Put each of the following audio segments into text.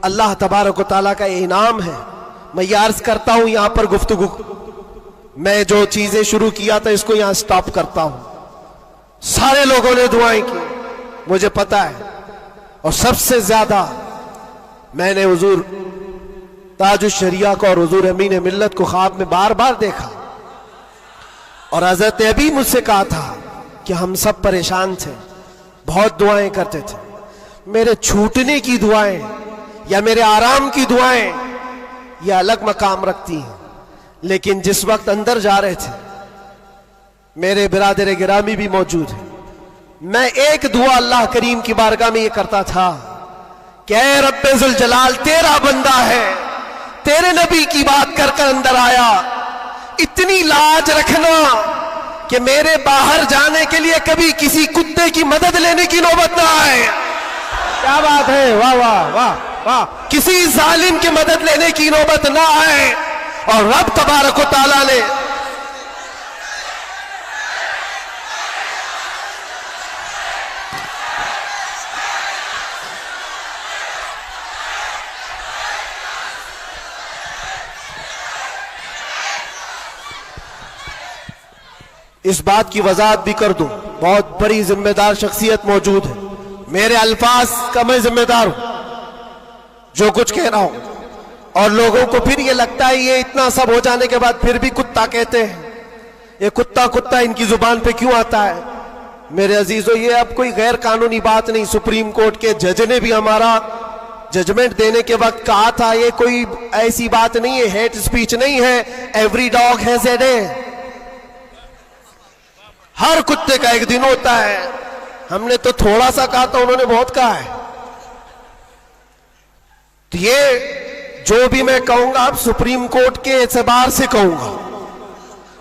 अल्लाह तबारक व तआला का इनाम है। मैं ये अर्ज करता हूं यहां पर गुफ्तगू, मैं जो चीजें शुरू किया था इसको यहां स्टॉप करता हूं। सारे लोगों ने दुआएं की, मुझे पता है, और सबसे ज्यादा मैंने हुजूर ताजुश शरिया को और हुजूर अमीन मिल्लत को ख्वाब में बार बार देखा, और हजरत अबी मुझसे कहा था कि हम सब परेशान थे, बहुत दुआएं करते थे। मेरे छूटने की दुआएं या मेरे आराम की दुआएं ये अलग मकाम रखती हैं, लेकिन जिस वक्त अंदर जा रहे थे मेरे बिरादर गिरामी भी मौजूद है, मैं एक दुआ अल्लाह करीम की बारगाह में ये करता था कि ऐ रब्बे जुल जलाल, तेरा बंदा है, तेरे नबी की बात कर कर अंदर आया, इतनी लाज रखना कि मेरे बाहर जाने के लिए कभी किसी कुत्ते की मदद लेने की नौबत ना आए। क्या बात है, वाह वाह वाह वाह। किसी जालिम की मदद लेने की नौबत ना आए, और रब तबारक व तआला ने इस बात की वजाहत भी कर दूं, बहुत बड़ी जिम्मेदार शख्सियत मौजूद है, मेरे अल्फाज का मैं जिम्मेदार हूं जो कुछ कह रहा हूं, और लोगों को फिर ये लगता है ये इतना सब हो जाने के बाद फिर भी कुत्ता कहते हैं, ये कुत्ता कुत्ता इनकी जुबान पे क्यों आता है। मेरे अजीजों, ये अब कोई गैर कानूनी बात नहीं, सुप्रीम कोर्ट के जज ने भी हमारा जजमेंट देने के वक्त कहा था, ये कोई ऐसी बात नहीं है, हेट स्पीच नहीं है, every dog has a day, हर कुत्ते का एक दिन होता है। हमने तो थोड़ा सा कहा था, उन्होंने बहुत कहा है। तो ये जो भी मैं कहूंगा अब सुप्रीम कोर्ट के एतबार से कहूंगा,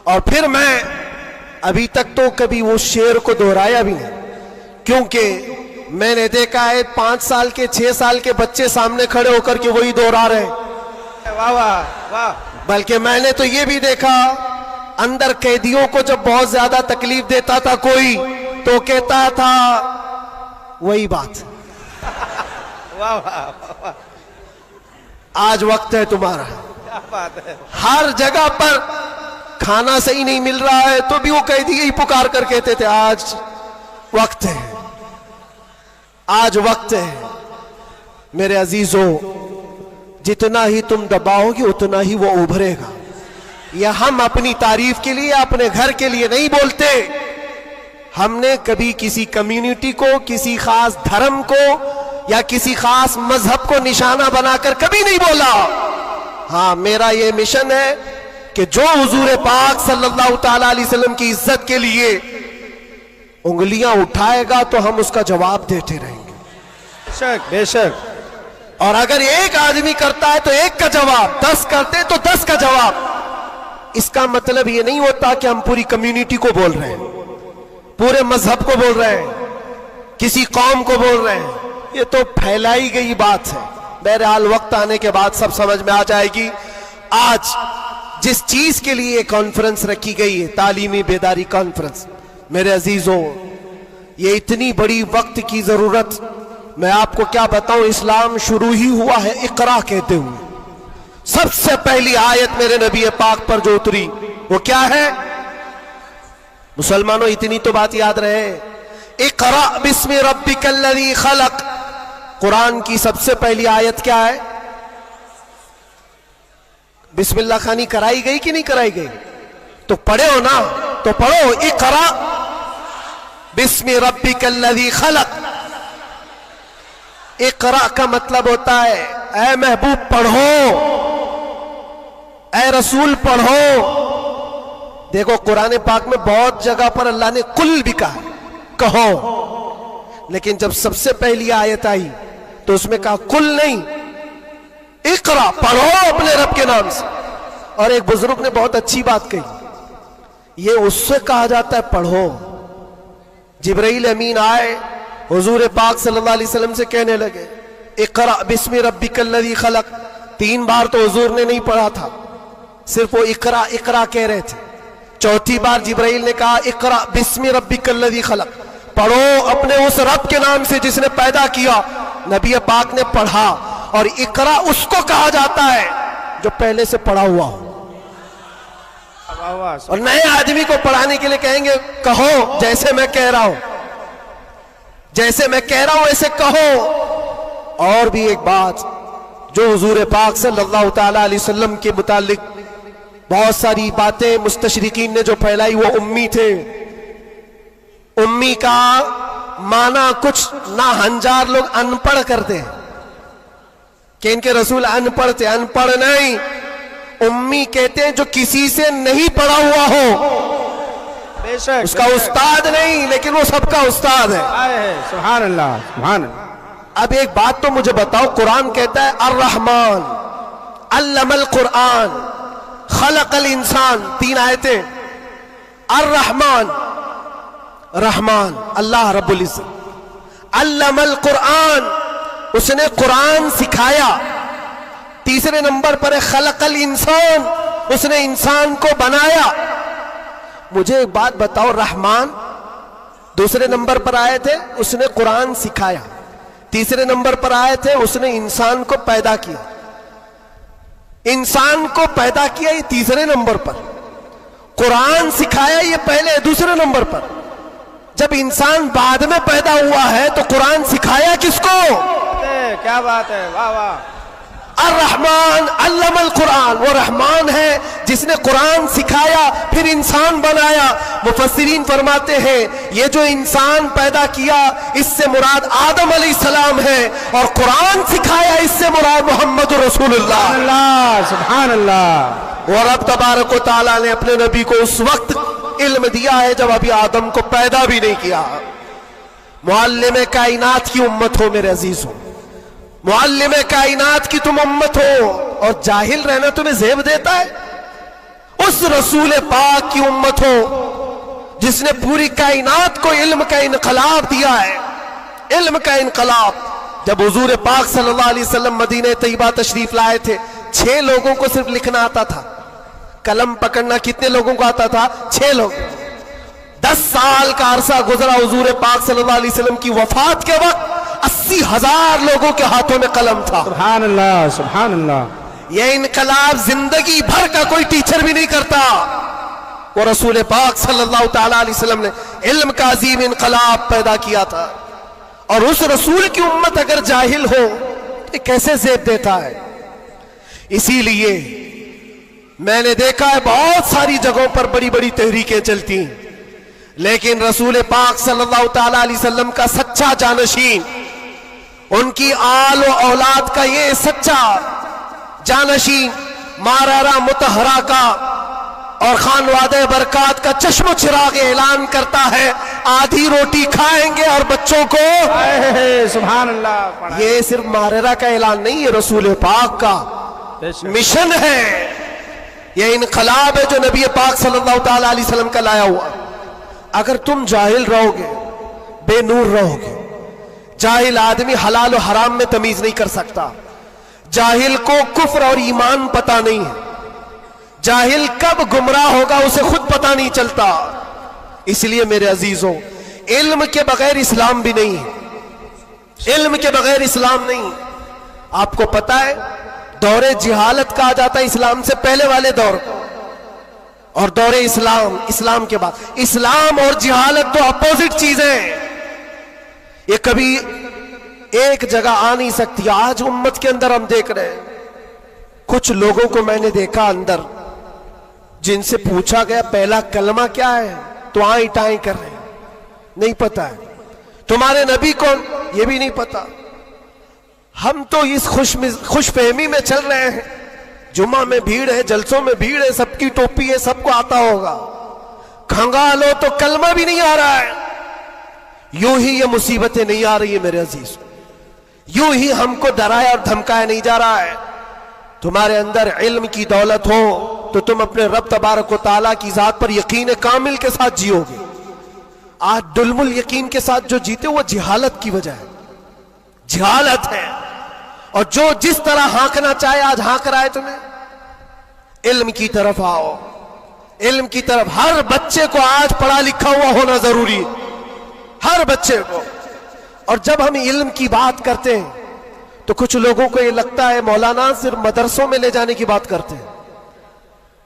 और फिर मैं अभी तक तो कभी वो शेर को दोहराया भी नहीं, क्योंकि मैंने देखा है 5 साल के 6 साल के बच्चे सामने खड़े होकर के वही दोहरा रहे। वाह वाह वाह। बल्कि मैंने तो ये भी देखा, अंदर कैदियों को जब बहुत ज्यादा तकलीफ देता था कोई, तो कहता था वही बात। वाह वाह। आज वक्त है तुम्हारा, क्या बात है। हर जगह पर खाना सही नहीं मिल रहा है तो भी वो कैदी यही पुकार कर कहते थे आज वक्त है, आज वक्त है। मेरे अजीजों, जितना ही तुम दबाओगे उतना ही वो उभरेगा। यह हम अपनी तारीफ के लिए, अपने घर के लिए नहीं बोलते। हमने कभी किसी कम्युनिटी को, किसी खास धर्म को या किसी खास मजहब को निशाना बनाकर कभी नहीं बोला। हाँ, मेरा यह मिशन है कि जो हुजूर पाक सल्लल्लाहु ताला अलैहि वसल्लम की इज्जत के लिए उंगलियां उठाएगा तो हम उसका जवाब देते रहेंगे। बेशक बेशक। और अगर एक आदमी करता है तो एक का जवाब, 10 करते तो 10 का जवाब। इसका मतलब ये नहीं होता कि हम पूरी कम्युनिटी को बोल रहे हैं, पूरे मजहब को बोल रहे हैं, किसी कौम को बोल रहे हैं। ये तो फैलाई गई बात है। बहरहाल वक्त आने के बाद सब समझ में आ जाएगी। आज जिस चीज के लिए कॉन्फ्रेंस रखी गई है, तालीमी बेदारी कॉन्फ्रेंस, मेरे अजीजों, ये इतनी बड़ी वक्त की जरूरत, मैं आपको क्या बताऊं, इस्लाम शुरू ही हुआ है इकरा कहते हुए। सबसे पहली आयत मेरे नबी पाक पर जो उतरी वो क्या है? मुसलमानों, इतनी तो बात याद रहे, इकरा बिस्मि रब्बिकल्लज़ी खलक। कुरान की सबसे पहली आयत क्या है? बिस्मिल्लाह खानी कराई गई कि नहीं कराई गई? तो पढ़े हो ना, तो पढ़ो, इकरा बिस्मि रब्बिकल्लज़ी खलक। इकरा का मतलब होता है ऐ महबूब पढ़ो, ऐ रसूल पढ़ो। देखो, कुरान पाक में बहुत जगह पर अल्लाह ने कुल भी कहा, कहो, लेकिन जब सबसे पहली आयत आई तो उसमें कहा कुल नहीं, इकरा, पढ़ो अपने रब के नाम से। और एक बुजुर्ग ने बहुत अच्छी बात कही, ये उससे कहा जाता है पढ़ो। जिब्राइल अमीन आए, हुजूर पाक सल्लल्लाहु अलैहि वसल्लम से कहने लगे इकरा बिस्मि रब्बिकल्लज़ी खलक। 3 बार तो हुजूर ने नहीं पढ़ा था, सिर्फ वो इकरा इकरा कह रहे थे। चौथी बार जिब्राइल ने कहा इकरा बिस्मि रब्बिकल्लज़ी खलक, पढ़ो अपने उस रब के नाम से जिसने पैदा किया। नबी पाक ने पढ़ा और इकरा उसको कहा जाता है जो पहले से पढ़ा हुआ हो। वाह वाह। और नए आदमी को पढ़ाने के लिए कहेंगे कहो जैसे मैं कह रहा हूं, जैसे मैं कह रहा हूं ऐसे कहो। और भी एक बात जो हुजूर पाक सल्लल्लाहु ताला अलैहि वसल्लम के मुतालिक बहुत सारी बातें मुस्तशरिकीन ने जो फैलाई, वो उम्मी थे। उम्मी का माना कुछ ना हंजार लोग अनपढ़ करते हैं कि इनके रसूल अनपढ़ थे। अनपढ़ नहीं, उम्मी कहते हैं जो किसी से नहीं पढ़ा हुआ हो, बेशक उसका उस्ताद नहीं लेकिन वो सबका उस्ताद है। सुभान अल्लाह सुभान अल्लाह। अब एक बात तो मुझे बताओ, कुरान कहता है अर्रहमान अल्लमल कुरान खलकल इंसान, 3 आयतें। अर्रहमान रहमान अल्लाह रब्बुल इज्जत, अल्लमल कुरान उसने कुरान सिखाया। तीसरे नंबर पर है खलकल इंसान, उसने इंसान को बनाया। मुझे एक बात बताओ, रहमान दूसरे नंबर पर आए थे, उसने कुरान सिखाया। तीसरे नंबर पर आए थे, उसने इंसान को पैदा किया। इंसान को पैदा किया ये तीसरे नंबर पर, कुरान सिखाया ये पहले दूसरे नंबर पर। जब इंसान बाद में पैदा हुआ है तो कुरान सिखाया किसको? क्या बात है, वाह वाह। अर्रहमान अल्लमल कुरान, वो रहमान है जिसने कुरान सिखाया फिर इंसान बनाया। मुफस्सिरीन फरमाते हैं ये जो इंसान पैदा किया इससे मुराद आदम अलैहिस्सलाम है, और कुरान सिखाया इससे मुराद मोहम्मद रसूलुल्लाह। सुभान अल्लाह। और रब तबारक व तआला ने अपने नबी को उस वक्त इल्म दिया है जब अभी आदम को पैदा भी नहीं किया। मुअल्लिम कायनात की उम्मत हो मेरे अजीज हो, मुअल्लिम कायनात की तुम उम्मत हो, और जाहिल रहना तुम्हें ज़ेब देता है? उस रसूल पाक की उम्मत हो जिसने पूरी कायनात को इल्म का इनकलाब दिया है, इल्म का इनकलाब। जब हुजूर पाक सल्लल्लाहु अलैहि वसल्लम मदीने तैयबा तशरीफ लाए थे, 6 लोगों को सिर्फ लिखना आता था, कलम पकड़ना कितने लोगों को आता था? 6 लोग। 10 साल का अरसा गुजरा हुजूर पाक सल्लल्लाहु अलैहि वसल्लम की वफात के वक्त 80,000 लोगों के हाथों में कलम था। सुभान अल्लाह सुभान अल्लाह। यह इनकलाब जिंदगी भर का कोई टीचर भी नहीं करता। वो रसूल पाक सल्लल्लाहु ताला अलैहि वसल्लम ने इल्म का अजीम इनकलाब पैदा किया था, और उस रसूल की उम्मत अगर जाहिल हो तो कैसे ज़ेब देता है? इसीलिए मैंने देखा है बहुत सारी जगहों पर बड़ी बड़ी तहरीकें चलती, लेकिन रसूल पाक सल्लल्लाहु ताला अलैहि वसल्लम का सच्चा जानशीन, उनकी आल व औलाद का ये सच्चा जानशीन मारारा मुतहरा का और खानवादे बरकात का चश्म चिराग ऐलान करता है आधी रोटी खाएंगे और बच्चों को सुभान अल्लाह। ये सिर्फ मारारा का ऐलान नहीं, ये रसूल पाक का मिशन है, ये इनकलाब है जो नबी पाक सल्लल्लाहु ताला अलैहि वसल्लम का लाया हुआ। अगर तुम जाहिल रहोगे, बेनूर रहोगे, जाहिल आदमी हलाल और हराम में तमीज नहीं कर सकता, जाहिल को कुफ्र और ईमान पता नहीं है, जाहिल कब गुमराह होगा उसे खुद पता नहीं चलता। इसलिए मेरे अजीजों, इल्म के बगैर इस्लाम भी नहीं है, इल्म के बगैर इस्लाम नहीं। आपको पता है दौरे जिहालत कहा जाता है इस्लाम से पहले वाले दौर को, और दौरे इस्लाम, इस्लाम के बाद। इस्लाम और जिहालत तो अपोजिट चीजें हैं, ये कभी एक जगह आ नहीं सकती। आज उम्मत के अंदर हम देख रहे हैं कुछ लोगों को मैंने देखा अंदर, जिनसे पूछा गया पहला कलमा क्या है तो आई टाई कर रहे हैं, नहीं पता है। तुम्हारे नबी कौन, ये भी नहीं पता। हम तो इस खुशफहमी में चल रहे हैं, जुमा में भीड़ है, जलसों में भीड़ है, सबकी टोपी है, सबको आता होगा, खंगालो तो कलमा भी नहीं आ रहा है। यूं ही ये मुसीबतें नहीं आ रही है मेरे अजीज, यूं ही हमको डराया और धमकाया नहीं जा रहा है। तुम्हारे अंदर इल्म की दौलत हो तो तुम अपने रब तबारक व तआला की जात पर यकीन कामिल के साथ जियोगे। आज दुलमुल यकीन के साथ जो जीते वो जिहालत की वजह है, जिहालत है। और जो जिस तरह हाँकना चाहे आज हाँक रहा है तुम्हें। इल्म की तरफ आओ, इल्म की तरफ। हर बच्चे को आज पढ़ा लिखा हुआ होना जरूरी है, हर बच्चे को। और जब हम इल्म की बात करते हैं तो कुछ लोगों को ये लगता है मौलाना सिर्फ मदरसों में ले जाने की बात करते हैं,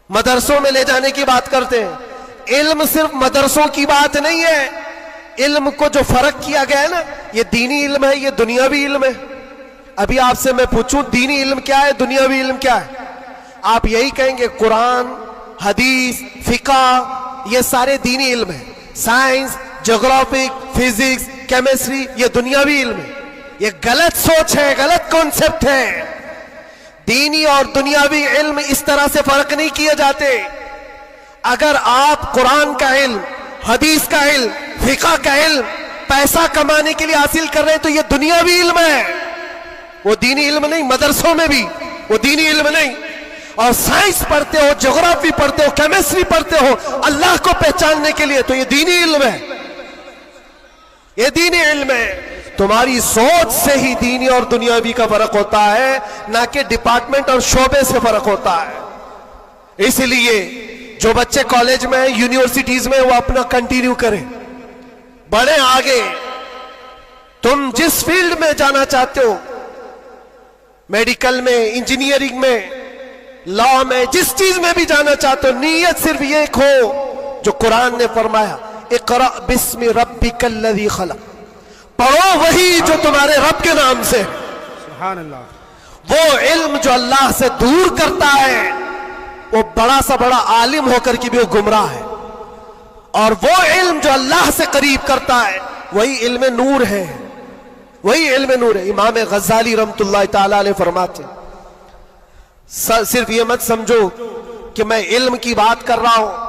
मदरसों में ले जाने की बात करते हैं। इल्म सिर्फ मदरसों की बात नहीं है। इल्म को जो फर्क किया गया है ना, ये दीनी इल्म है, ये दुनियावी इल्म है। अभी आपसे मैं पूछूं दीनी इल्म क्या है, दुनियावी इल्म क्या है, आप यही कहेंगे कुरान, हदीस, फिका, ये सारे दीनी इल्म है। साइंस, ज्योग्राफिक, फिजिक्स, केमिस्ट्री, ये दुनियावी इल्म है। ये गलत सोच है, गलत कॉन्सेप्ट है। दीनी और दुनियावी इल्म इस तरह से फर्क नहीं किए जाते। अगर आप कुरान का इल्म, हदीस का इल्म, फिका का इल्म पैसा कमाने के लिए हासिल कर रहे हैं तो ये दुनियावी इल्म है, वो दीनी इल्म नहीं। मदरसों में भी वो दीनी इल्म नहीं। और साइंस पढ़ते हो, ज्योग्राफी पढ़ते हो, केमिस्ट्री पढ़ते हो अल्लाह को पहचानने के लिए, तो ये दीनी इल्म है, ये दीनी इल्म है। तुम्हारी सोच से ही दीनी और दुनियावी का फर्क होता है, ना कि डिपार्टमेंट और शोबे से फर्क होता है। इसलिए जो बच्चे कॉलेज में, यूनिवर्सिटीज में, वो अपना कंटिन्यू करें, बढ़े आगे। तुम जिस फील्ड में जाना चाहते हो, मेडिकल में, इंजीनियरिंग में, लॉ में, जिस चीज में भी जाना चाहते हो, नीयत सिर्फ ये हो जो कुरान ने फरमाया, इक़रा बिस्मि रब्बिकल्लज़ी खलक़, पढ़ो वही जो तुम्हारे रब के नाम से। सुभान अल्लाह। वो इल्म जो अल्लाह से दूर करता है, वो बड़ा सा बड़ा आलिम होकर के भी वो गुमराह है। और वो इल्म जो अल्लाह से करीब करता है, वही इल्म नूर है, वही इल्म नूर है। इमाम गज़ाली रहमतुल्लाह ताला अलैह फरमाते, सिर्फ ये मत समझो कि मैं इल्म की बात कर रहा हूं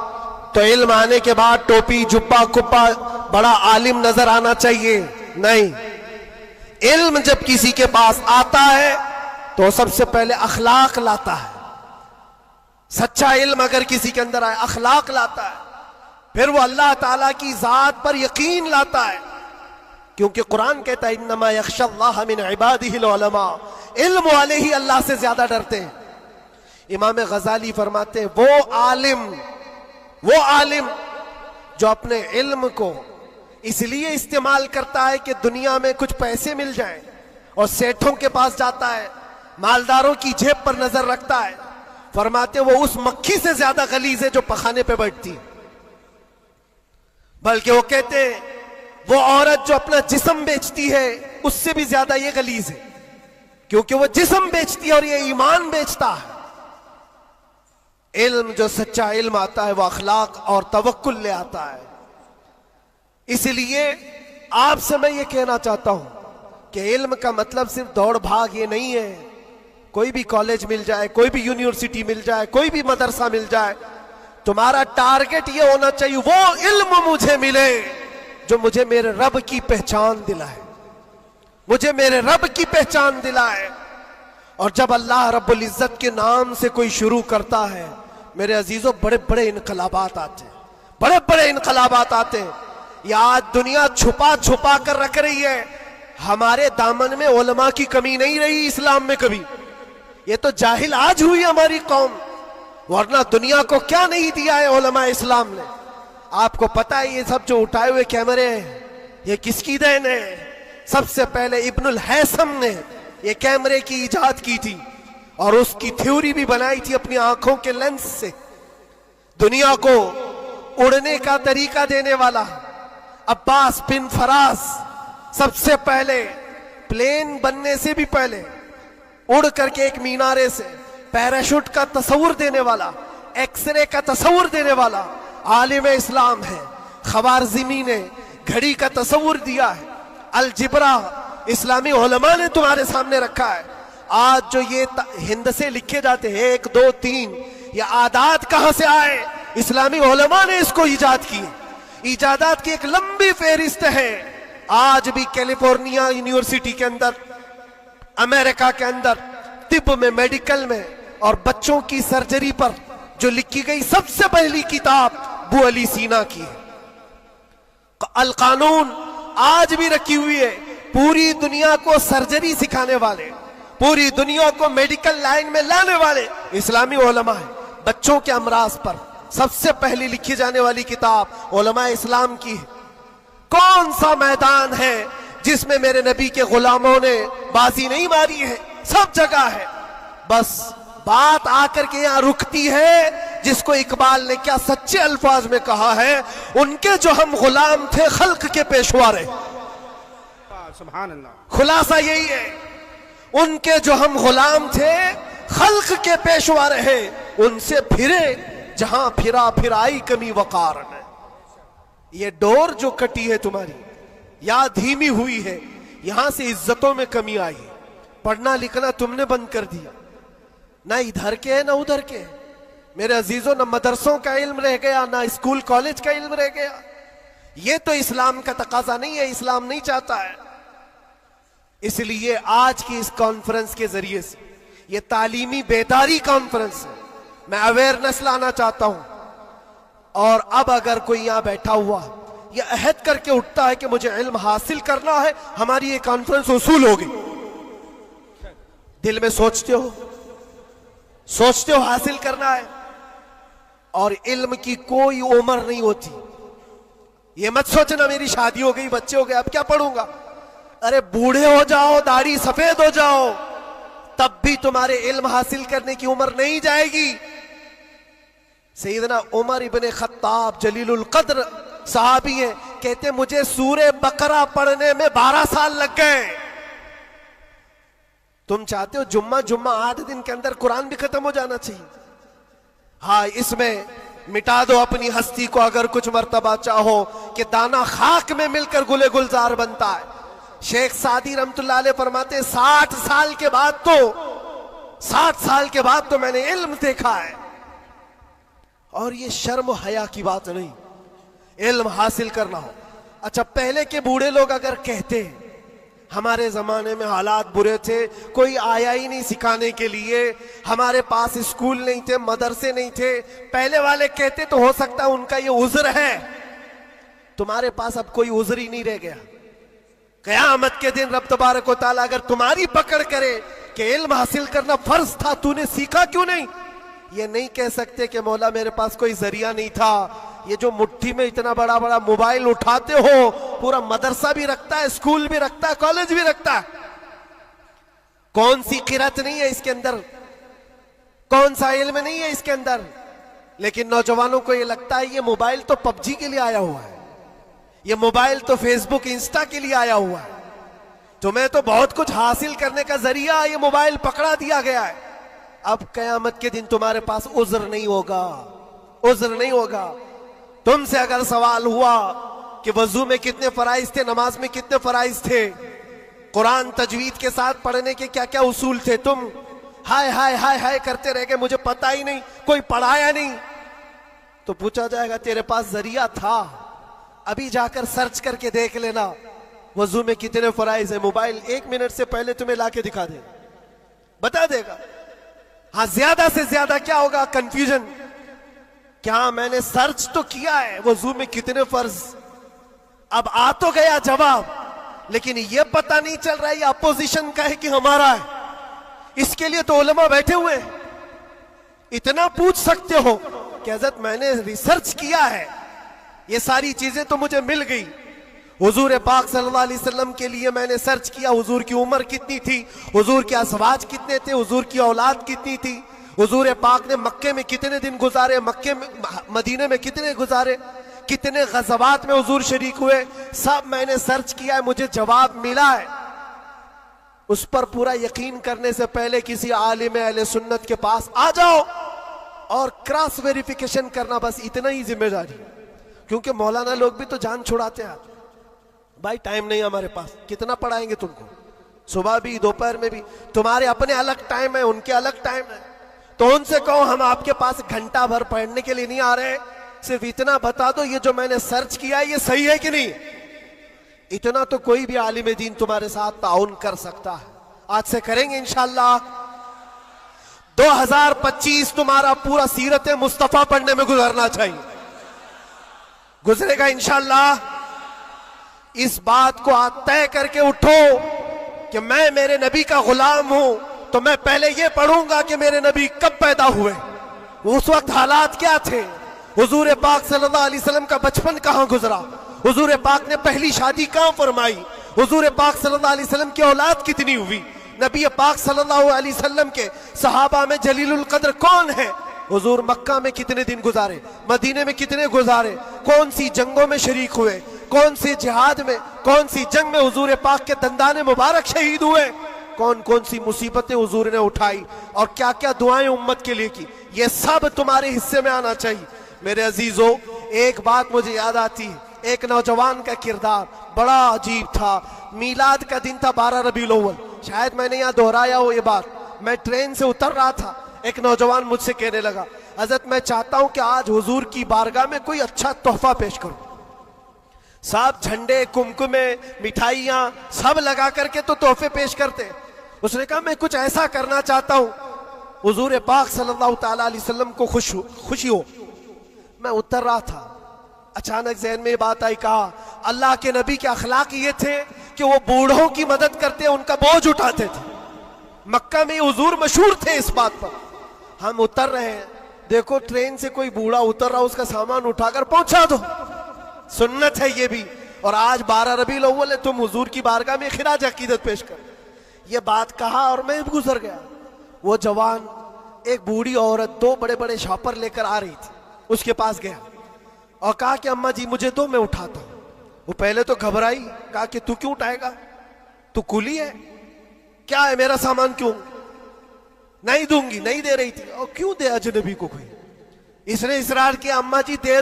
तो इल्म आने के बाद टोपी, जुब्बा, कुब्बा, बड़ा आलिम नजर आना चाहिए, नहीं। इल्म जब किसी के पास आता है तो सबसे पहले अखलाक लाता है। सच्चा इल्म अगर किसी के अंदर आए, अखलाक लाता है, फिर वो अल्लाह ताला की जात पर यकीन लाता है। क्योंकि कुरान कहता है इन्नमा यख्शल्लाह मिन इबादिहिल उलमा, इल्म वाले ही अल्लाह से ज्यादा डरते हैं। इमाम गज़ाली फरमाते हैं वो आलिम जो अपने इल्म को इसलिए इस्तेमाल करता है कि दुनिया में कुछ पैसे मिल जाएं, और सेठों के पास जाता है, मालदारों की जेब पर नजर रखता है, फरमाते वो उस मक्खी से ज्यादा गलीज है जो पखाने पे बैठती है। बल्कि वो कहते हैं वो औरत जो अपना जिस्म बेचती है उससे भी ज्यादा ये गलीज है, क्योंकि वो जिस्म बेचती है और ये ईमान बेचता है। इल्म जो सच्चा इल्म आता है वो अखलाक और तवक्कुल ले आता है। इसलिए आपसे मैं ये कहना चाहता हूं कि इल्म का मतलब सिर्फ दौड़ भाग ये नहीं है। कोई भी कॉलेज मिल जाए, कोई भी यूनिवर्सिटी मिल जाए, कोई भी मदरसा मिल जाए, तुम्हारा टारगेट ये होना चाहिए वो इल्म मुझे मिले जो मुझे मेरे रब की पहचान दिलाए, मुझे मेरे रब की पहचान दिलाए। और जब अल्लाह रब्बुल इज्जत के नाम से कोई शुरू करता है, मेरे अजीजों, बड़े बड़े इनकलाबात आते हैं, बड़े बड़े इनकलाबात आते हैं। ये आज दुनिया छुपा छुपा कर रख रही है। हमारे दामन में उलमा की कमी नहीं रही इस्लाम में कभी। ये तो जाहिल आज हुई हमारी कौम, वरना दुनिया को क्या नहीं दिया है उलमा इस्लाम ने। आपको पता है ये सब जो उठाए हुए कैमरे हैं ये किसकी देन है? सबसे पहले इब्नुल हैसम ने ये कैमरे की इजाद की थी और उसकी थ्योरी भी बनाई थी अपनी आंखों के लेंस से। दुनिया को उड़ने का तरीका देने वाला अब्बास बिन फराज सबसे पहले प्लेन बनने से भी पहले उड़ करके एक मीनारे से पैराशूट का तस्वुर देने वाला, एक्सरे का तस्वुर देने वाला आलिम इस्लाम है। खवारज़मी ने घड़ी का तस्वुर दिया है। अलजिब्रा इस्लामी उलमा ने तुम्हारे सामने रखा है। आज जो ये हिंद से लिखे जाते हैं 1 2 3, ये आदात कहां से आए? इस्लामी उलमा ने इसको इजाद की। इजादात की एक लंबी फेहरिस्त है। आज भी कैलिफोर्निया यूनिवर्सिटी के अंदर, अमेरिका के अंदर, तिब में, मेडिकल में और बच्चों की सर्जरी पर जो लिखी गई सबसे पहली किताब अबू अली सीना की है। अल कानून आज भी रखी हुई है। पूरी दुनिया को सर्जरी सिखाने वाले, पूरी दुनिया को मेडिकल लाइन में लाने वाले इस्लामी उलमा है। बच्चों के अमराज पर सबसे पहली लिखी जाने वाली किताब उलमा इस्लाम की है। कौन सा मैदान है जिसमें मेरे नबी के गुलामों ने बाजी नहीं मारी है, सब जगह है। बस बात आकर के यहां रुकती है जिसको इकबाल ने क्या सच्चे अल्फाज में कहा है, उनके जो हम गुलाम थे खल्क के पेशवा रहे। सुभान अल्लाह। खुलासा यही है, उनके जो हम गुलाम थे खल्क के पेशवा रहे, उनसे फिरे जहां फिरा फिराई कमी वकार में। ये डोर जो कटी है तुम्हारी या धीमी हुई है, यहां से इज्जतों में कमी आई है। पढ़ना लिखना तुमने बंद कर दिया, ना इधर के है ना उधर के है। मेरे अजीजों, ना मदरसों का इल्म रह गया, ना स्कूल कॉलेज का इल्म रह गया। ये तो इस्लाम का तकाजा नहीं है, इस्लाम नहीं चाहता है। इसलिए आज की इस कॉन्फ्रेंस के जरिए से, ये तालीमी बेदारी कॉन्फ्रेंस है, मैं अवेयरनेस लाना चाहता हूं। और अब अगर कोई यहां बैठा हुआ ये अहद करके उठता है कि मुझे इल्म हासिल करना है, हमारी ये कॉन्फ्रेंस उसूल होगी। दिल में सोचते हो हासिल करना है, और इल्म की कोई उम्र नहीं होती। ये मत सोचना मेरी शादी हो गई, बच्चे हो गए, अब क्या पढ़ूंगा। अरे बूढ़े हो जाओ, दाढ़ी सफेद हो जाओ, तब भी तुम्हारे इल्म हासिल करने की उम्र नहीं जाएगी। सैयदना उमर इब्ने खत्ताब जलीलुल कद्र सहाबी हैं, कहते मुझे सूरे बकरा पढ़ने में 12 साल लग गए। तुम चाहते हो जुम्मा 8 दिन के अंदर कुरान भी खत्म हो जाना चाहिए। हाँ, इसमें मिटा दो अपनी हस्ती को अगर कुछ मर्तबा चाहो कि दाना खाक में मिलकर गुले गुलजार बनता है। शेख सादी रहमतुल्लाह अलैह फरमाते 60 साल के बाद तो मैंने इल्म देखा है। और ये शर्म हया की बात नहीं, इल्म हासिल करना हो। अच्छा, पहले के बूढ़े लोग अगर कहते हमारे जमाने में हालात बुरे थे, कोई आया ही नहीं सिखाने के लिए, हमारे पास स्कूल नहीं थे, मदरसे नहीं थे, पहले वाले कहते तो हो सकता है उनका ये उज़्र है। तुम्हारे पास अब कोई उज़्र ही नहीं रह गया। क़यामत के दिन रब तबारक व तआला अगर तुम्हारी पकड़ करे कि इल्म हासिल करना फर्ज था, तूने सीखा क्यों नहीं, ये नहीं कह सकते कि मौला मेरे पास कोई जरिया नहीं था। ये जो मुट्ठी में इतना बड़ा बड़ा मोबाइल उठाते हो, पूरा मदरसा भी रखता है, स्कूल भी रखता है, कॉलेज भी रखता है। कौन सी किरत नहीं है इसके अंदर, कौन सा इल्म नहीं है इसके अंदर। लेकिन नौजवानों को ये लगता है ये मोबाइल तो पबजी के लिए आया हुआ है, ये मोबाइल तो फेसबुक इंस्टा के लिए आया हुआ है, तुम्हें तो बहुत कुछ हासिल करने का जरिया ये मोबाइल पकड़ा दिया गया है। अब कयामत के दिन तुम्हारे पास उज़्र नहीं होगा। तुमसे अगर सवाल हुआ कि वजू में कितने फराइज थे, नमाज में कितने फराइज थे, कुरान तजवीद के साथ पढ़ने के क्या क्या उसूल थे, तुम हाय हाय हाय हाय करते रह गए, मुझे पता ही नहीं, कोई पढ़ाया नहीं, तो पूछा जाएगा तेरे पास जरिया था, अभी जाकर सर्च करके देख लेना वजू में कितने फराइज है। मोबाइल 1 मिनट से पहले तुम्हें लाके दिखा दे, बता देगा। हाँ, ज्यादा से ज्यादा क्या होगा, कंफ्यूजन। क्या मैंने सर्च तो किया है वजू में कितने फर्ज, अब आ तो गया जवाब, लेकिन यह पता नहीं चल रहा है ये अपोजिशन का है कि हमारा है। इसके लिए तो उलमा बैठे हुए हैं। इतना पूछ सकते हो कि हज़रत मैंने रिसर्च किया है, ये सारी चीजें तो मुझे मिल गई। हुजूर पाक सल्लल्लाहु अलैहि वसल्लम के लिए मैंने सर्च किया, हुजूर की उम्र कितनी थी, हुजूर के अज़वाज कितने थे, हुजूर की औलाद कितनी थी, हुजूर पाक ने मक्के में कितने दिन गुजारे, मक्के में मदीने में कितने गुजारे, कितने गज़वात में हुजूर शरीक हुए, सब मैंने सर्च किया है, मुझे जवाब मिला है। उस पर पूरा यकीन करने से पहले किसी आलिम अहले सुन्नत के पास आ जाओ और क्रॉस वेरिफिकेशन करना, बस इतना ही जिम्मेदारी। क्योंकि मौलाना लोग भी तो जान छुड़ाते हैं। भाई टाइम नहीं हमारे पास, कितना पढ़ाएंगे तुमको, सुबह भी दोपहर में भी, तुम्हारे अपने अलग टाइम है, उनके अलग टाइम है। तो उनसे कहो हम आपके पास घंटा भर पढ़ने के लिए नहीं आ रहे, सिर्फ इतना बता दो ये जो मैंने सर्च किया है ये सही है कि नहीं। इतना तो कोई भी आलिम दीन तुम्हारे साथ ताउन कर सकता है। आज से करेंगे इंशाअल्लाह। 2025 तुम्हारा पूरा सीरत मुस्तफा पढ़ने में गुजरना चाहिए, गुजरेगा इंशाअल्लाह। इस बात को आज तय करके उठो कि मैं मेरे नबी का गुलाम हूं, तो मैं पहले ये पढ़ूंगा कि मेरे नबी कब पैदा हुए, उस वक्त हालात क्या थे, हुजूर पाक सल्लल्लाहु अलैहि वसल्लम का बचपन कहां गुजरा, हुजूर पाक ने पहली शादी कहां फरमाई, हुजूर पाक सल्लल्लाहु अलैहि वसल्लम की औलाद कितनी हुई, नबी पाक सल्लल्लाहु अलैहि वसल्लम के सहाबा में जलीलुल कद्र कौन है, हुजूर मक्का में कितने दिन गुजारे, मदीने में कितने गुजारे, कौन सी जंगों में शरीक हुए, कौन सी जिहाद में, कौन सी जंग में हुजूर पाक के दंदाने मुबारक शहीद हुए, कौन कौन सी मुसीबतें हुजूर ने उठाई और क्या क्या दुआएं उम्मत के लिए की, ये सब तुम्हारे हिस्से में आना चाहिए। मेरे अजीजों, एक बात मुझे याद आती है, एक नौजवान का किरदार बड़ा अजीब था। मीलाद का दिन था 12 रबीउल अव्वल, शायद मैंने यहाँ दोहराया हो ये बात। मैं ट्रेन से उतर रहा था, एक नौजवान मुझसे कहने लगा, हजरत मैं चाहता हूं कि आज हुजूर की बारगाह में कोई अच्छा तोहफा पेश करूं। सब झंडे, कुमकुमे, मिठाइयां सब लगा करके तो तोहफे पेश करते। उसने कहा मैं कुछ ऐसा करना चाहता हूं हुजूर पाक सल्लल्लाहु ताला अलैहि वसल्लम को खुशी हो। मैं उतर रहा था, अचानक ज़हन में ये बात आई, कहा अल्लाह के नबी के अखलाक ये थे कि वो बूढ़ों की मदद करते, उनका बोझ उठाते थे। मक्का में हुजूर मशहूर थे इस बात पर। हम उतर रहे हैं, देखो ट्रेन से कोई बूढ़ा उतर रहा, उसका सामान उठाकर पहुंचा दो, सुन्नत है ये भी। और आज 12 रबीउल अव्वल है, तुम हुजूर की बारगाह में खिराज अकीदत पेश कर। ये बात कहा और मैं गुजर गया। वो जवान, एक बूढ़ी औरत 2 बड़े बड़े शॉपर लेकर आ रही थी, उसके पास गया और कहा कि अम्मा जी मुझे दो, मैं उठाता हूं। वो पहले तो घबराई, कहा कि तू क्यों उठाएगा, तू कुली है क्या, है मेरा सामान क्यों, नहीं दूंगी, नहीं दे रही थी। और क्यों दे अजनबी को कोई, इसने इसरार किया, अम्मा जी दे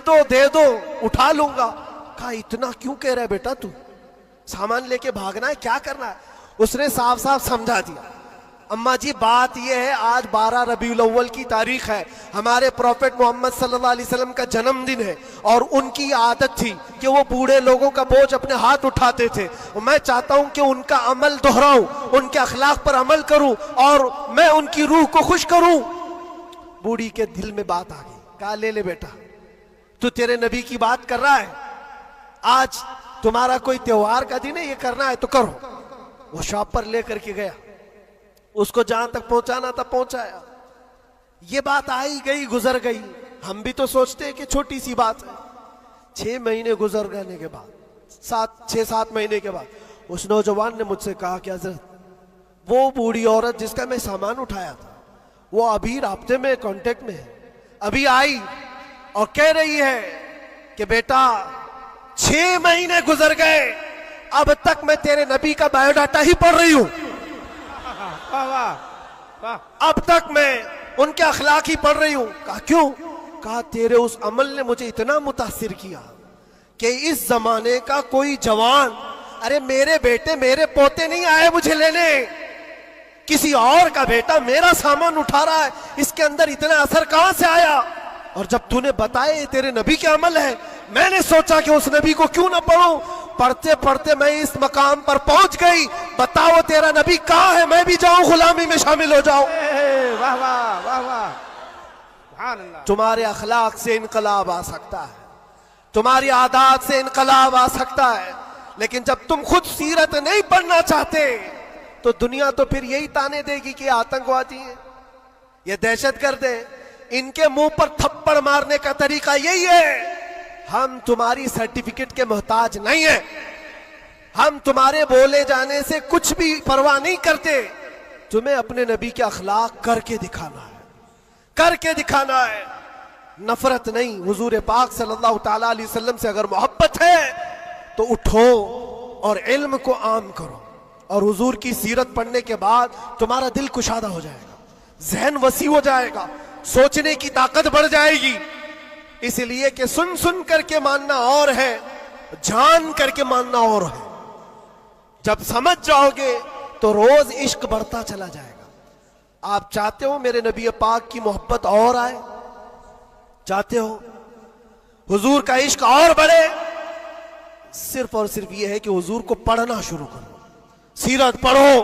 दो उठा लूंगा। कहा इतना क्यों कह रहा है बेटा, तू सामान लेके भागना है, क्या करना है। उसने साफ साफ समझा दिया, अम्मा जी बात यह है आज 12 रबीउल अव्वल की तारीख है, हमारे प्रॉफेट मोहम्मद सल्लल्लाहु अलैहि वसल्लम का जन्मदिन है और उनकी आदत थी कि वो बूढ़े लोगों का बोझ अपने हाथ उठाते थे। मैं चाहता हूं कि उनका अमल दोहराऊं, उनके अखलाक पर अमल करूं और मैं उनकी रूह को खुश करूं। बूढ़ी के दिल में बात आ गई, कहा ले बेटा, तू तेरे नबी की बात कर रहा है, आज तुम्हारा कोई त्योहार का दिन है, ये करना है तो करो। वो शॉप पर लेकर के गया, उसको जहां तक पहुंचाना था पहुंचाया। ये बात आई गई, गुजर गई। हम भी तो सोचते हैं कि छोटी सी बात है। 6 महीने गुजर जाने के बाद, 6-7 महीने के बाद उस नौजवान ने मुझसे कहा कि हजरत वो बूढ़ी औरत जिसका मैं सामान उठाया था, वो अभी राब्ते में, कांटेक्ट में है, अभी आई और कह रही है कि बेटा 6 महीने गुजर गए, अब तक मैं तेरे नबी का बायोडाटा ही पढ़ रही हूं, वाह वाह वाह, अब तक मैं उनके अखलाक ही पढ़ रही हूं। कहा क्यों, कहा तेरे उस अमल ने मुझे इतना मुतासिर किया कि इस जमाने का कोई जवान, अरे मेरे बेटे मेरे पोते नहीं आए मुझे लेने, किसी और का बेटा मेरा सामान उठा रहा है, इसके अंदर इतना असर कहां से आया। और जब तूने बताए तेरे नबी के अमल है, मैंने सोचा कि उस नबी को क्यों ना पढ़ूं। पढ़ते पढ़ते मैं इस मकाम पर पहुंच गई, बताओ तेरा नबी कहां है, मैं भी जाऊं गुलामी में शामिल हो जाऊं। वाह वाह वाह वाह, सुभान अल्लाह। तुम्हारे अखलाक से इनकलाब आ सकता है, तुम्हारी आदत से इनकलाब आ सकता है, लेकिन जब तुम खुद सीरत नहीं पढ़ना चाहते तो दुनिया तो फिर यही ताने देगी कि आतंकवादी है, ये दहशतगर्द है, इनके मुंह पर थप्पड़ मारने का तरीका यही है। हम तुम्हारी सर्टिफिकेट के मोहताज नहीं है, हम तुम्हारे बोले जाने से कुछ भी परवाह नहीं करते, तुम्हें अपने नबी के अखलाक करके दिखाना है, करके दिखाना है, नफरत नहीं। हुजूर पाक सल्लल्लाहु ताला अलैहि वसल्लम से अगर मोहब्बत है तो उठो और इल्म को आम करो, और हुजूर की सीरत पढ़ने के बाद तुम्हारा दिल कुशादा हो जाएगा, जहन वसी हो जाएगा, सोचने की ताकत बढ़ जाएगी। इसलिए कि सुन सुन करके मानना और है, जान करके मानना और है। जब समझ जाओगे तो रोज इश्क बढ़ता चला जाएगा। आप चाहते हो मेरे नबी पाक की मोहब्बत और आए, चाहते हो हुजूर का इश्क और बढ़े, सिर्फ और सिर्फ यह है कि हुजूर को पढ़ना शुरू करो, सीरत पढ़ो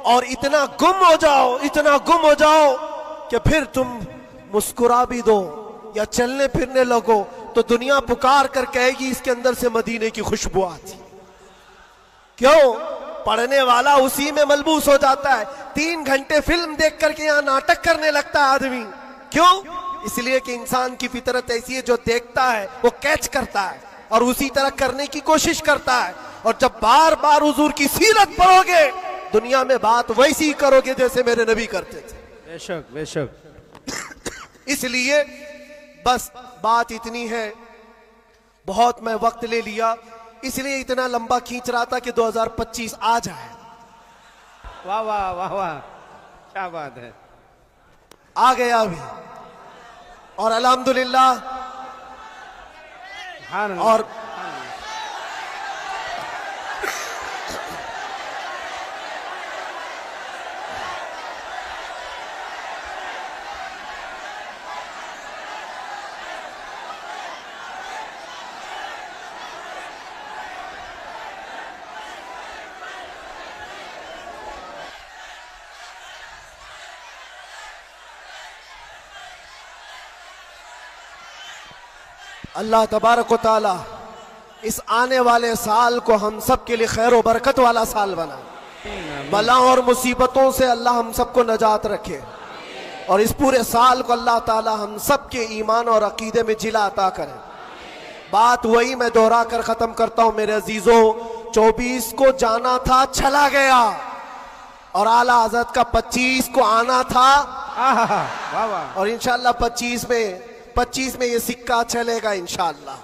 और इतना गुम हो जाओ, इतना गुम हो जाओ कि फिर तुम मुस्कुरा भी दो या चलने फिरने लगो तो दुनिया पुकार कर कहेगी इसके अंदर से मदीने की खुशबू आती। क्यों, पढ़ने वाला उसी में मलबूस हो जाता है। 3 घंटे फिल्म देख करके यहाँ नाटक करने लगता है आदमी। क्यों, इसलिए कि इंसान की फितरत ऐसी है, जो देखता है वो कैच करता है और उसी तरह करने की कोशिश करता है। और जब बार बार हुजूर की सीरत पढ़ोगे दुनिया में बात वैसी ही करोगे जैसे मेरे नबी करते थे। बेशक बेशक। इसलिए बस बात इतनी है, बहुत मैं वक्त ले लिया, इसलिए इतना लंबा खींच रहा था कि 2025 आ जाए। वाह वाह वाह वाह, क्या बात है। आ गया अभी और अल्हम्दुलिल्लाह। हाँ और अल्लाह तबारक व तआला इस आने वाले साल को हम सब के लिए खैर और बरकत वाला साल बनाए। बला और मुसीबतों से अल्लाह हम सबको नजात रखे और इस पूरे साल को अल्लाह ताला हम सब के ईमान और अकीदे में जिला अता करे। बात वही मैं दोहरा कर खत्म करता हूं मेरे अजीजों, 24 को जाना था चला गया और आला हजरत का 25 को आना था। वाह वाह। और इंशाल्लाह 25 में ये सिक्का चलेगा इंशाल्लाह।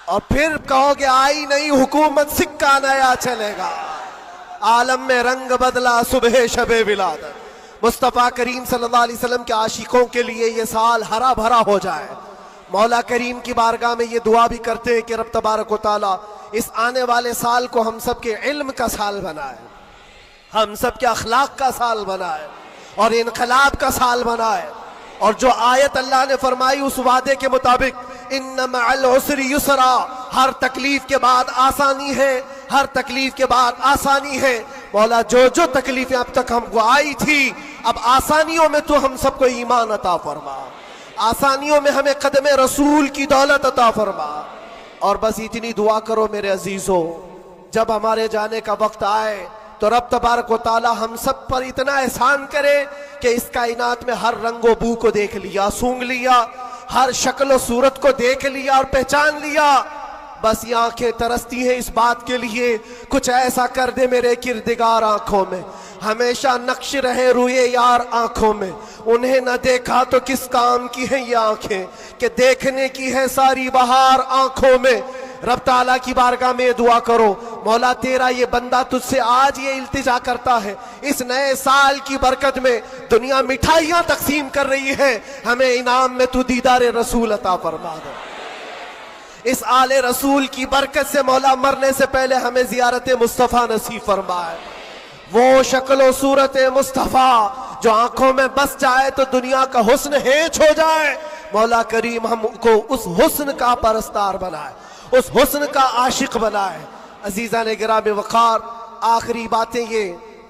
और फिर कहोगे आई नहीं हुकूमत, सिक्का नया चलेगा। आलम में रंग बदला सुबह शबे विलादत। मुस्तफ़ा करीम सल्लल्लाहु अलैहि वसल्लम के आशिकों के लिए ये साल हरा भरा हो जाए। मौला करीम की बारगाह में ये दुआ भी करते हैं कि रब तबारक व तआला इस आने वाले साल को हम सब के इल्म का साल बनाए, हम सब के अखलाक का साल बनाए और इनकलाब का साल बनाए। और जो आयत अल्लाह ने फरमाई उस वादे के मुताबिक, इन्ना मअल उसरि युसरा, हर तकलीफ के बाद आसानी है, हर तकलीफ के बाद आसानी है। मौला जो जो तकलीफें अब तक हमको आई थी, अब आसानियों में तो हम सबको ईमान अता फरमा, आसानियों में हमें कदम रसूल की दौलत अता फरमा। और बस इतनी दुआ करो मेरे अजीजों, जब हमारे जाने का वक्त आए तो रब तबारक व तआला हम सब पर इतना एहसान करे कि इस कायनात में हर रंगो बू को देख लिया, सूंघ लिया, हर शक्ल सूरत को देख लिया और पहचान लिया। बस ये आंखें तरसती हैं इस बात के लिए, कुछ ऐसा कर दे मेरे किरदिगार आंखों में, हमेशा नक्श रहे रुए यार आंखों में। उन्हें न देखा तो किस काम की है ये आंखें, कि देखने की है सारी बहार आंखों में। रब ताला की बारगाह में दुआ करो, मौला तेरा ये बंदा तुझसे आज ये इल्तिजा करता है, इस नए साल की बरकत में दुनिया मिठाइयां तकसीम कर रही है, हमें इनाम में तू दीदार रसूल अता फरमा दे। इस आले रसूल की बरकत से मौला मरने से पहले हमें जियारत मुस्तफ़ा नसीब फरमाए। वो शक्ल सूरत मुस्तफ़ा जो आंखों में बस जाए तो दुनिया का हुस्न हेच हो जाए। मौला करीम हमको उस हुस्न का परस्तार बनाए, उस हुस्न का आशिक बनाए। अजीजा ने गिराम वक़ार, आखिरी बातें ये,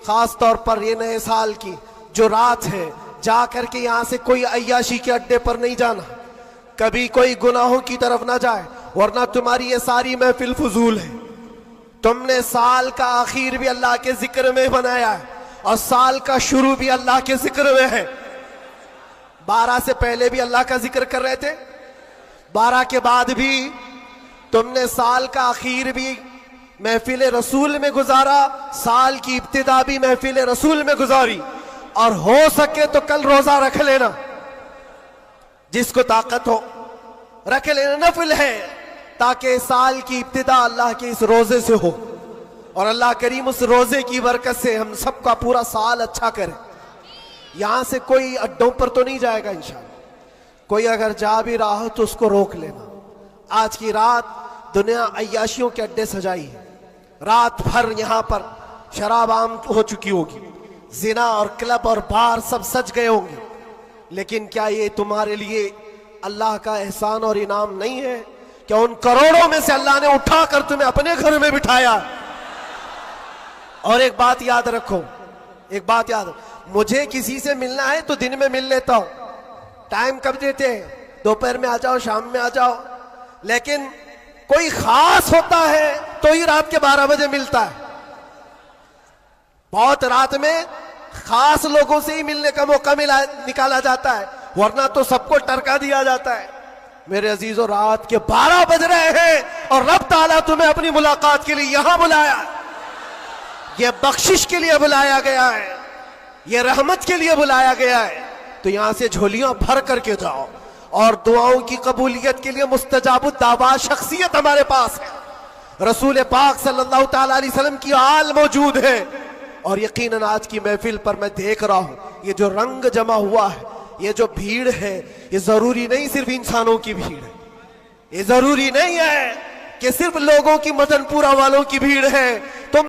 खास तौर पर ये नए साल की जो रात है, जा करके यहाँ से कोई अय्याशी के अड्डे पर नहीं जाना, कभी कोई गुनाहों की तरफ ना जाए, वरना तुम्हारी ये सारी महफिल फजूल है। तुमने साल का आखिर भी अल्लाह के जिक्र में बनाया है और साल का शुरू भी अल्लाह के जिक्र में है। 12 से पहले भी अल्लाह का जिक्र कर रहे थे, 12 के बाद भी तुमने साल का आखिर भी महफिल रसूल में गुजारा, साल की इब्तिदा भी महफिल रसूल में गुजारी। और हो सके तो कल रोजा रख लेना, जिसको ताकत हो रख लेना, नफिल है, ताकि साल की इब्तिदा अल्लाह के इस रोजे से हो और अल्लाह करीम उस रोजे की बरकत से हम सबका पूरा साल अच्छा करे। यहां से कोई अड्डों पर तो नहीं जाएगा इंशाअल्लाह, कोई अगर जा भी रहा हो तो उसको रोक लेना। आज की रात दुनिया अय्याशियों के अड्डे सजाई है, रात भर यहां पर शराब आम हो चुकी होगी, जिना और क्लब और बार सब सज गए होंगे। लेकिन क्या ये तुम्हारे लिए अल्लाह का एहसान और इनाम नहीं है? क्या उन करोड़ों में से अल्लाह ने उठाकर तुम्हें अपने घर में बिठाया? और एक बात याद रखो, एक बात याद रखो, मुझे किसी से मिलना है तो दिन में मिल लेता हूं, टाइम कब देते हैं, दोपहर में आ जाओ, शाम में आ जाओ। लेकिन कोई खास होता है तो ही रात के 12 बजे मिलता है। बहुत रात में खास लोगों से ही मिलने का मौका निकाला जाता है, वरना तो सबको टरका दिया जाता है। मेरे अजीजों, रात के 12 बज रहे हैं और रब ताला तुम्हें अपनी मुलाकात के लिए यहां बुलाया। यह बख्शिश के लिए बुलाया गया है, यह रहमत के लिए बुलाया गया है। तो यहां से झोलियां भर करके जाओ और दुआओं की कबूलियत के लिए मुस्तजाबुद दावा शख्सियत हमारे पास है। रसूल पाक सल्लल्लाहु ताला अलैहि वसल्लम की आल मौजूद है। और यकीनन आज की महफिल पर मैं देख रहा हूं, ये जो रंग जमा हुआ है, ये जो भीड़ है, ये जरूरी नहीं सिर्फ इंसानों की भीड़ है, ये जरूरी नहीं है कि सिर्फ लोगों की मदनपुरा वालों की भीड़ है। तुम